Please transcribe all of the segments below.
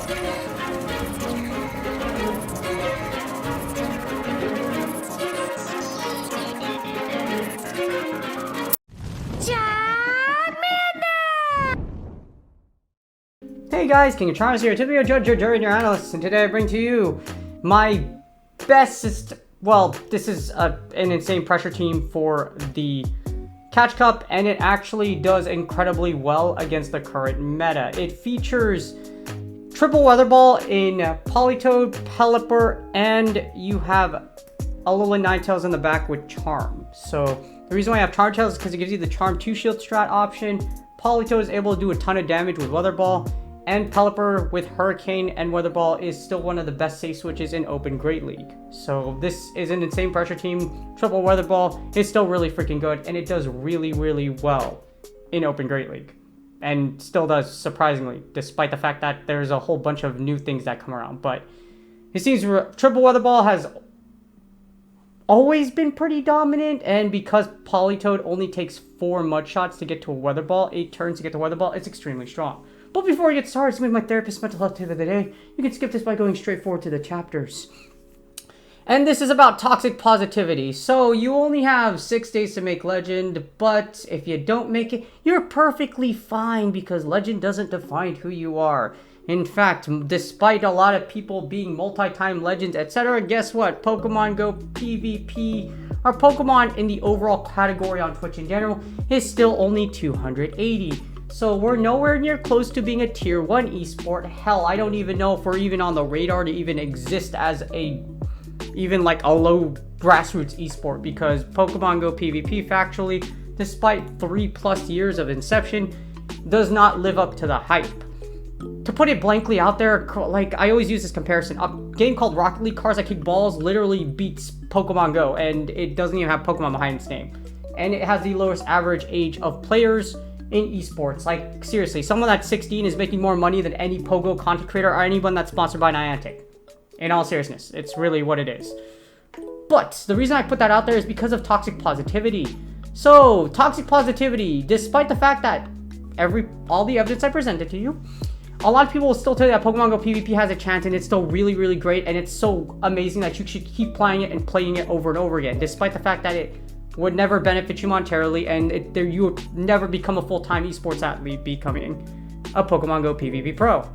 Hey guys, King of Charms here, typical judge, your jury, and your analyst, and today I bring to you my bestest, well, this is an insane pressure team for the Catch Cup, and it actually does incredibly well against the current meta. It features Triple Weather Ball in Politoed, Pelipper, and you have Alolan Ninetales in the back with Charm. So the reason why I have Charm Tails is because it gives you the Charm 2 Shield strat option. Politoed is able to do a ton of damage with Weather Ball, and Pelipper with Hurricane and Weather Ball is still one of the best safe switches in Open Great League. So this is an insane pressure team. Triple Weather Ball is still really freaking good, and it does really, really well in Open Great League. And still does, surprisingly, despite the fact that there's a whole bunch of new things that come around. But it seems Triple Weather Ball has always been pretty dominant, and because Politoed only takes 4 Mud Shots to get to a Weather Ball, 8 turns to get to Weather Ball, it's extremely strong. But before we get started, it's going to be my therapist mental health tip of the day. You can skip this by going straight forward to the chapters. And this is about toxic positivity. So you only have 6 days to make Legend, but if you don't make it, you're perfectly fine because Legend doesn't define who you are. In fact, despite a lot of people being multi-time Legends, etc., guess what? Pokemon Go PvP, or Pokemon in the overall category on Twitch in general, is still only 280. So we're nowhere near close to being a tier 1 esport. Hell, I don't even know if we're even on the radar to even exist as even like a low grassroots esport, because Pokemon Go PvP factually, despite 3+ years of inception, does not live up to the hype. To put it blankly out there, like I always use this comparison, a game called Rocket League Cars That Kick Balls literally beats Pokemon Go, and it doesn't even have Pokemon behind its name. And it has the lowest average age of players in esports. Like, seriously, someone that's 16 is making more money than any Pogo content creator or anyone that's sponsored by Niantic. In all seriousness, it's really what it is. But the reason I put that out there is because of toxic positivity. So, toxic positivity, despite the fact that all the evidence I presented to you, a lot of people will still tell you that Pokemon Go PvP has a chance, and it's still really, really great, and it's so amazing that you should keep playing it and playing it over and over again, despite the fact that it would never benefit you monetarily, and you would never become a full-time esports athlete becoming a Pokemon Go PvP pro.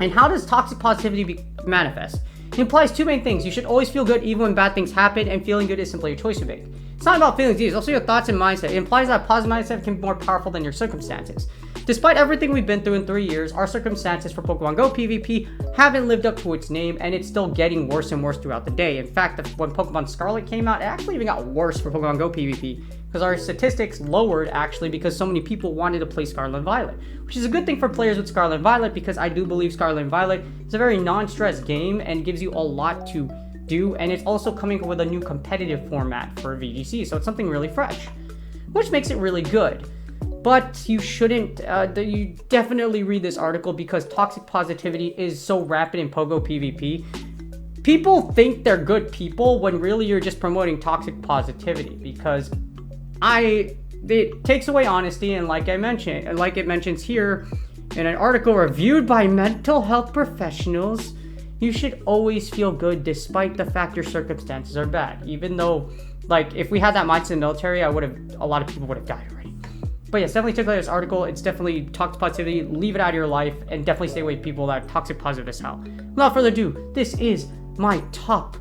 And how does toxic positivity manifest? It implies 2 main things. You should always feel good even when bad things happen, and feeling good is simply a choice you make. It's not about feelings, it's also your thoughts and mindset. It implies that a positive mindset can be more powerful than your circumstances. Despite everything we've been through in 3 years, our circumstances for Pokemon Go PvP haven't lived up to its name, and it's still getting worse and worse throughout the day. In fact, when Pokemon Scarlet came out, it actually even got worse for Pokemon Go PvP, because our statistics lowered actually because so many people wanted to play Scarlet and Violet, which is a good thing for players with Scarlet and Violet, because I do believe Scarlet and Violet is a very non-stress game and gives you a lot to do, and it's also coming up with a new competitive format for VGC, so it's something really fresh, which makes it really good. But you shouldn't, you definitely read this article, because toxic positivity is so rampant in Pogo PvP. People think they're good people when really you're just promoting toxic positivity, because it takes away honesty, and like I mentioned, and like it mentions here in an article reviewed by mental health professionals, you should always feel good despite the fact your circumstances are bad. Even though, like, if we had that mindset in the military, a lot of people would have died already. But yes, definitely check out this article. It's definitely toxic positivity. Leave it out of your life, and definitely stay away from people that are toxic positive as hell. Without further ado, this is my top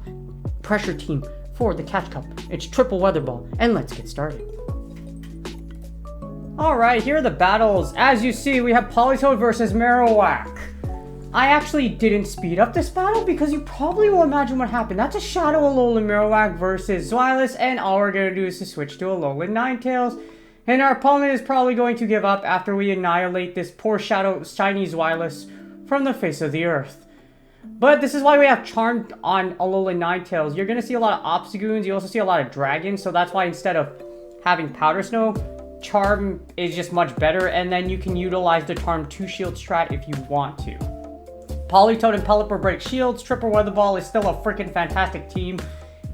pressure team for the Catch Cup. It's Triple Weather Ball, and let's get started. Alright, here are the battles. As you see, we have Politoed versus Marowak. I actually didn't speed up this battle because you probably will imagine what happened. That's a Shadow Alolan Marowak versus Zweilous, and all we're going to do is to switch to Alolan Ninetales. And our opponent is probably going to give up after we annihilate this poor Shadow Shiny Zweilous from the face of the earth. But this is why we have Charmed on Alolan Ninetales. You're going to see a lot of Obstagoons. You also see a lot of Dragons. So that's why instead of having Powder Snow, Charm is just much better. And then you can utilize the Charm 2 Shield strat if you want to. Politoed and Pelipper break shields. Triple Weather Ball is still a freaking fantastic team.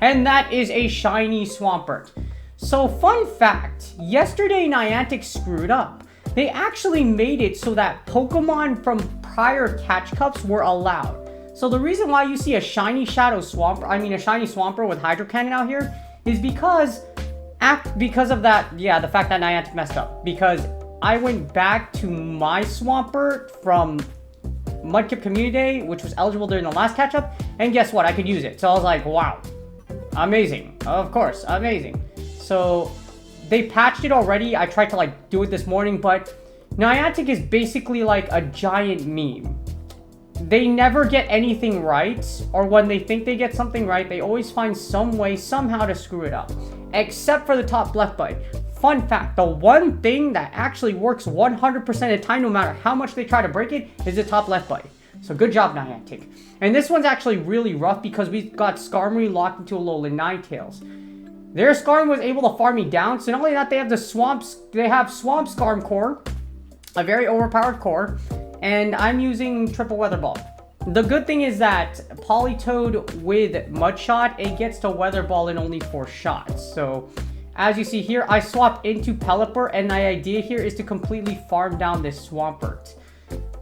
And that is a shiny Swampert. So, fun fact, yesterday Niantic screwed up. they actually made it so that Pokemon from prior catch cups were allowed. So the reason why you see a shiny Shadow Swampert, a shiny Swampert with Hydro Cannon out here is because of that, yeah, the fact that Niantic messed up. Because I went back to my Swampert from Mudkip Community Day, which was eligible during the last catch-up, and guess what? I could use it. So I was like, wow, amazing. Of course, amazing. So they patched it already. I tried to like do it this morning, but Niantic is basically like a giant meme. They never get anything right, or when they think they get something right, they always find some way, somehow to screw it up. Except for the top left button. Fun fact, the one thing that actually works 100% of the time, no matter how much they try to break it, is the top left button. So good job, Niantic. And this one's actually really rough because we got Skarmory locked into a Alolan Ninetales. Their Skarm was able to farm me down, so not only that, they have Swamp Skarm core, a very overpowered core, and I'm using triple Weather Ball. The good thing is that Politoed with Mudshot, it gets to Weather Ball in only 4 shots. So as you see here, I swap into Pelipper, and the idea here is to completely farm down this Swampert.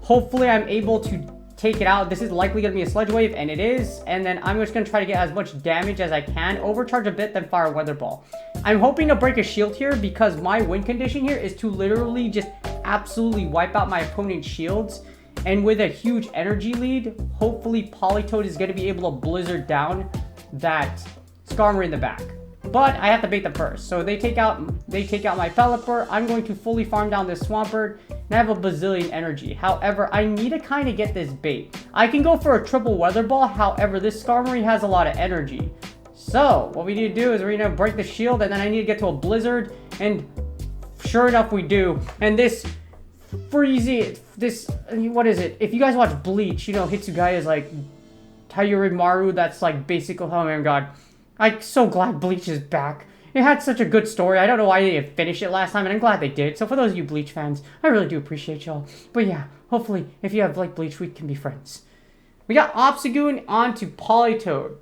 Hopefully I'm able to take it out. This is likely going to be a Sludge Wave, and it is. And then I'm just going to try to get as much damage as I can, overcharge a bit, then fire Weather Ball. I'm hoping to break a shield here because my win condition here is to literally just absolutely wipe out my opponent's shields. And with a huge energy lead, hopefully Politoed is going to be able to blizzard down that Skarmory in the back. But I have to bait them first. So they take out my Pelipper. I'm going to fully farm down this Swampert, and I have a bazillion energy. However, I need to kind of get this bait. I can go for a triple Weather Ball. However, this Skarmory has a lot of energy. So what we need to do is we're going to break the shield, and then I need to get to a Blizzard. And sure enough, we do. And this Freezy, what is it? If you guys watch Bleach, you know Hitsugaya is like Tayurimaru. That's like basic. Oh my god. I'm so glad Bleach is back. It had such a good story. I don't know why they didn't finish it last time, and I'm glad they did. So for those of you Bleach fans, I really do appreciate y'all. But yeah, hopefully, if you have like Bleach, we can be friends. We got Obstagoon onto Politoed.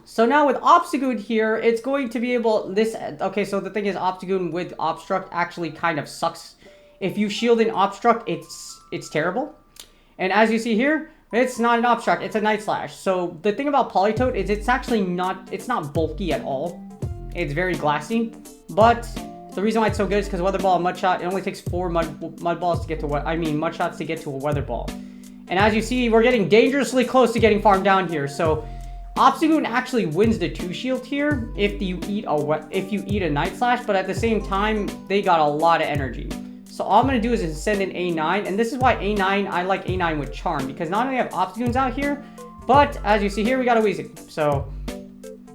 So now with Obstagoon here, it's going to be able... Okay, so the thing is, Obstagoon with Obstruct actually kind of sucks. If you shield in Obstruct, it's terrible. And as you see here, it's not an Obstruct, it's a Night Slash. So the thing about Politoed is it's actually not bulky at all. It's very glassy. But the reason why it's so good is because Weather Ball and Mudshot, it only takes 4 Mudshots to get to a Weather Ball. And as you see, we're getting dangerously close to getting farmed down here. So Obstagoon actually wins the 2-shield here if you eat a Night Slash, but at the same time, they got a lot of energy. So all I'm going to do is send in A9, and this is why I like A9 with Charm, because not only have Obstagoons out here, but as you see here, we got a Weezing. So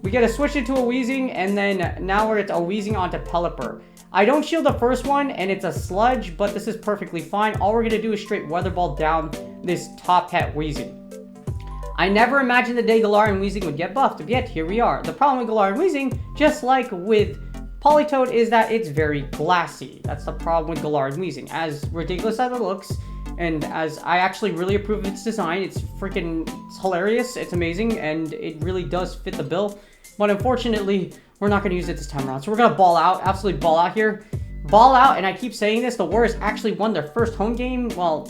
we get to switch it to a Weezing, and then now we're at a Weezing onto Pelipper. I don't shield the first one, and it's a Sludge, but this is perfectly fine. All we're going to do is straight Weather Ball down this top hat Weezing. I never imagined the day Galarian Weezing would get buffed, but yet here we are. The problem with Galarian Weezing, just like with Politoed, is that it's very glassy. That's the problem with Galarian Weezing. As ridiculous as it looks, and as I actually really approve of its design, it's hilarious, it's amazing, and it really does fit the bill. But unfortunately, we're not going to use it this time around. So we're going to ball out, absolutely ball out here. Ball out, and I keep saying this, the Warriors actually won their first home game, well,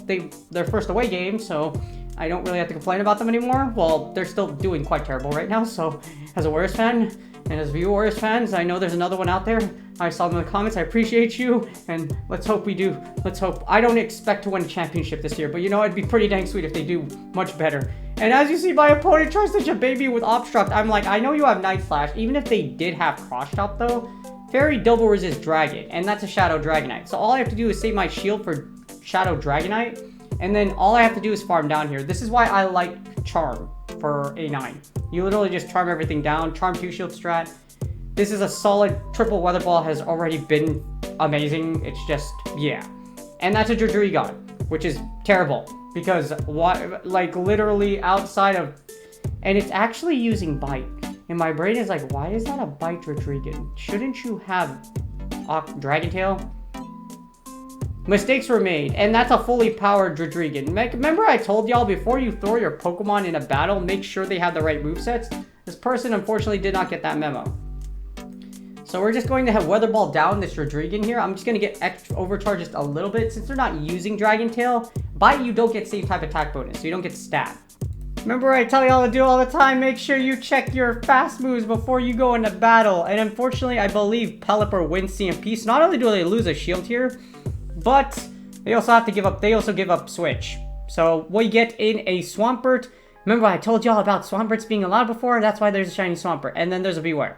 their first away game, so I don't really have to complain about them anymore. Well, they're still doing quite terrible right now, so as a Warriors fan, and as you Warriors fans, I know there's another one out there. I saw them in the comments. I appreciate you, and let's hope we do. Let's hope. I don't expect to win a championship this year, but you know, it'd be pretty dang sweet if they do much better. And as you see, my opponent tries to jump baby with Obstruct. I'm like, I know you have Night Slash. Even if they did have Cross Chop, though, Fairy double resist Dragon, and that's a Shadow Dragonite. So all I have to do is save my shield for Shadow Dragonite, and then all I have to do is farm down here. This is why I like Charm for A9. You literally just charm everything down. Charm 2-shield strat. This is a solid triple Weather Ball, has already been amazing. It's just, yeah. And that's a Drudriggon, which is terrible. Because, like, literally outside of... And it's actually using Bite. And my brain is like, why is that a Bite Drudriggon? Shouldn't you have Dragon Tail? Mistakes were made, and that's a fully powered Drudriggon. Remember I told y'all before you throw your Pokemon in a battle, make sure they have the right movesets? This person unfortunately did not get that memo. So So we're just going to have Weather Ball down this Drudriggon here. I'm just going to get extra overcharge just a little bit. Since they're not using Dragon Tail, Bite you don't get same type attack bonus, so you don't get stabbed. Remember I tell y'all to do all the time, make sure you check your fast moves before you go into battle. And unfortunately, I believe Pelipper wins CMP. So not only do they lose a shield here, but they also have to give up Switch. So what you get in a Swampert, remember I told y'all about Swamperts being allowed before, that's why there's a shiny Swampert. And then there's a Beware.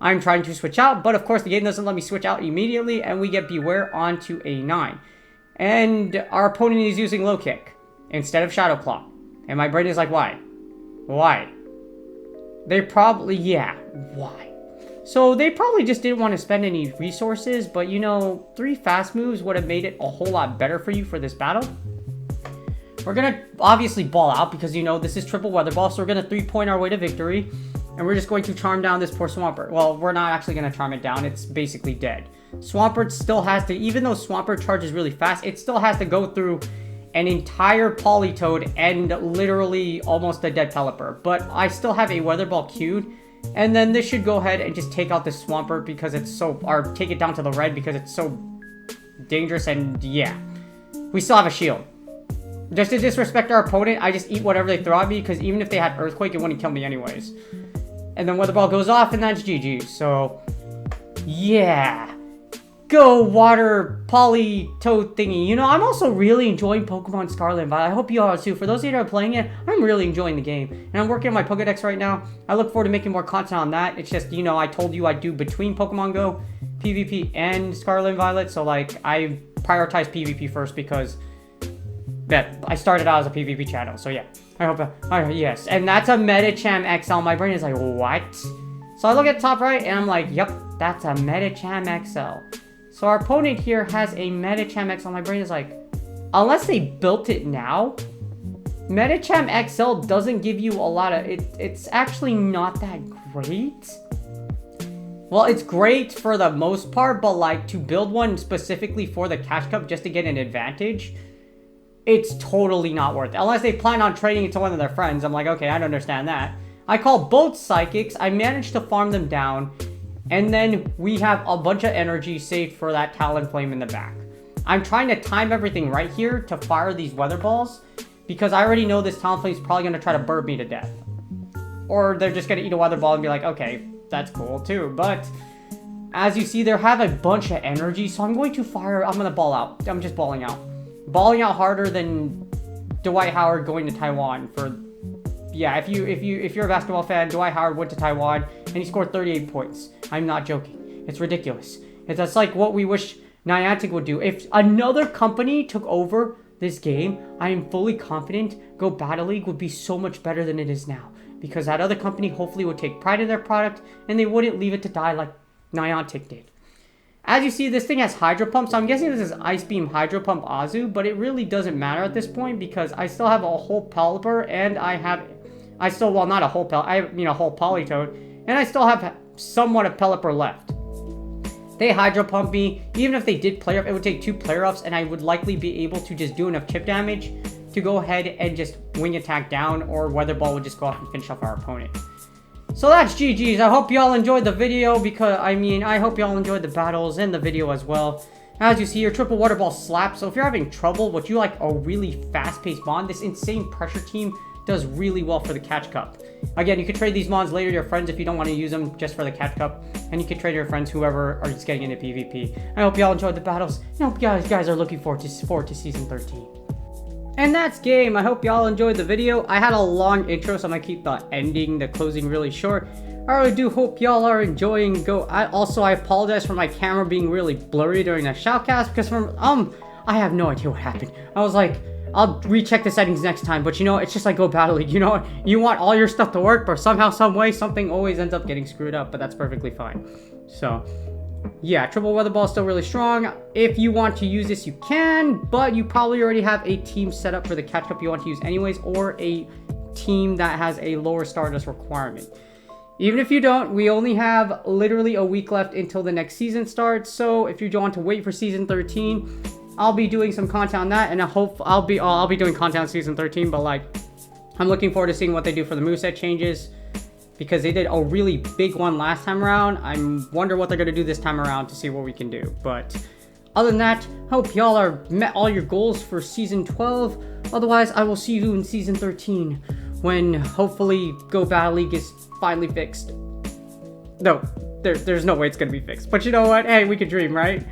I'm trying to switch out, but of course the game doesn't let me switch out immediately, and we get Beware onto a 9. And our opponent is using Low Kick instead of Shadow Claw. And my brain is like, why? Why? They probably, yeah, why? So they probably just didn't want to spend any resources, but you know, 3 fast moves would have made it a whole lot better for you for this battle. We're going to obviously ball out because, you know, this is triple Weather Ball, so we're going to 3-point our way to victory. And we're just going to charm down this poor Swampert. Well, we're not actually going to charm it down. It's basically dead. Swampert still has to, even though Swampert charges really fast, it still has to go through an entire Politoed and literally almost a dead Pelipper. But I still have a Weather Ball queued. And then this should go ahead and just take out this Swampert because it's so, or take it down to the red because it's so dangerous. And yeah, we still have a shield. Just to disrespect our opponent, I just eat whatever they throw at me because even if they had Earthquake, it wouldn't kill me anyways. And then Weather Ball goes off, and that's GG. So, yeah. Go Water Politoed thingy. You know, I'm also really enjoying Pokemon Scarlet and Violet. I hope you all are too. For those of you that are playing it, I'm really enjoying the game. And I'm working on my Pokédex right now. I look forward to making more content on that. It's just, you know, I told you I'd do between Pokemon Go, PvP, and Scarlet and Violet. So, like, I prioritize PvP first because I started out as a PvP channel. So, yeah. I hope, yes. And that's a Medicham XL. My brain is like, what? So I look at top right, and I'm like, yep, that's a Medicham XL. So our opponent here has a Medicham XL. My brain is like, unless they built it now, Medicham XL doesn't give you a lot of, it's actually not that great. Well, it's great for the most part, but like to build one specifically for the Catch Cup just to get an advantage, it's totally not worth it. Unless they plan on trading it to one of their friends. I'm like, okay, I don't understand that. I call both Psychics. I managed to farm them down. And then we have a bunch of energy saved for that Talonflame in the back. I'm trying to time everything right here to fire these Weather Balls. Because I already know this Talonflame is probably going to try to burp me to death. Or they're just going to eat a Weather Ball and be like, okay, that's cool too. But as you see, they have a bunch of energy. So I'm going to fire. I'm going to ball out. I'm just balling out. Balling out harder than Dwight Howard going to Taiwan for, yeah, if you're a basketball fan, Dwight Howard went to Taiwan and he scored 38 points. I'm not joking. It's ridiculous. That's like what we wish Niantic would do. If another company took over this game, I am fully confident Go Battle League would be so much better than it is now. Because that other company hopefully would take pride in their product and they wouldn't leave it to die like Niantic did. As you see, this thing has Hydro Pump, so I'm guessing this is Ice Beam Hydro Pump Azu, but it really doesn't matter at this point because I still have a whole Pelipper, and well, not a whole a whole Politoed, and I still have somewhat of Pelipper left. They Hydro Pump me. Even if they did Player Up, it would take 2 Player Ups, and I would likely be able to just do enough chip damage to go ahead and just Wing Attack down, or Weather Ball would just go off and finish off our opponent. So that's GG's. I hope y'all enjoyed the video because, I hope y'all enjoyed the battles and the video as well. As you see, your triple Weather Ball slaps. So if you're having trouble, would you like a really fast-paced mon? This insane pressure team does really well for the Catch Cup. Again, you can trade these mons later to your friends if you don't want to use them just for the Catch Cup. And you can trade your friends, whoever are just getting into PvP. I hope y'all enjoyed the battles. I hope you guys are looking forward to Season 13. And that's game. I hope y'all enjoyed the video. I had a long intro, so I'm gonna keep the closing really short. I really do hope y'all are enjoying I apologize for my camera being really blurry during the shoutcast because I have no idea what happened. I was like, I'll recheck the settings next time, but you know, it's just like Go Battle League. You know, you want all your stuff to work, but somehow, some way, something always ends up getting screwed up, but that's perfectly fine. So, yeah, triple Weather Ball is still really strong. If you want to use this, you can, but you probably already have a team set up for the Catch Cup you want to use anyways, or a team that has a lower Stardust requirement. Even if you don't, we only have literally a week left until the next season starts, so if you want to wait for Season 13, I'll be doing some content on that, and I hope I'll be doing content on Season 13, but like, I'm looking forward to seeing what they do for the moveset changes. because they did a really big one last time around. I wonder what they're going to do this time around to see what we can do. But other than that, hope y'all are met all your goals for Season 12. Otherwise, I will see you in Season 13 when hopefully Go Battle League is finally fixed. No, there's no way it's going to be fixed. But you know what? Hey, we could dream, right?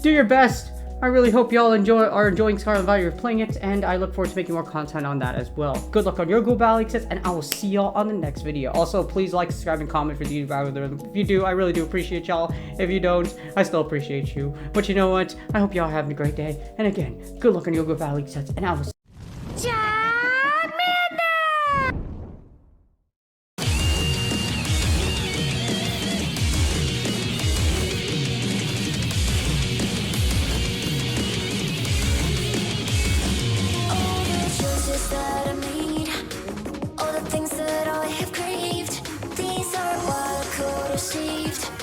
Do your best. I really hope y'all are enjoying Scarlet Valley playing it, and I look forward to making more content on that as well. Good luck on your Go Battle League sets, and I will see y'all on the next video. Also, please like, subscribe, and comment for the YouTube algorithm. If you do, I really do appreciate y'all. If you don't, I still appreciate you. But you know what? I hope y'all are having a great day. And again, good luck on your Go Battle League sets, and I will see that I made, all the things that I have craved, these are what I could have saved.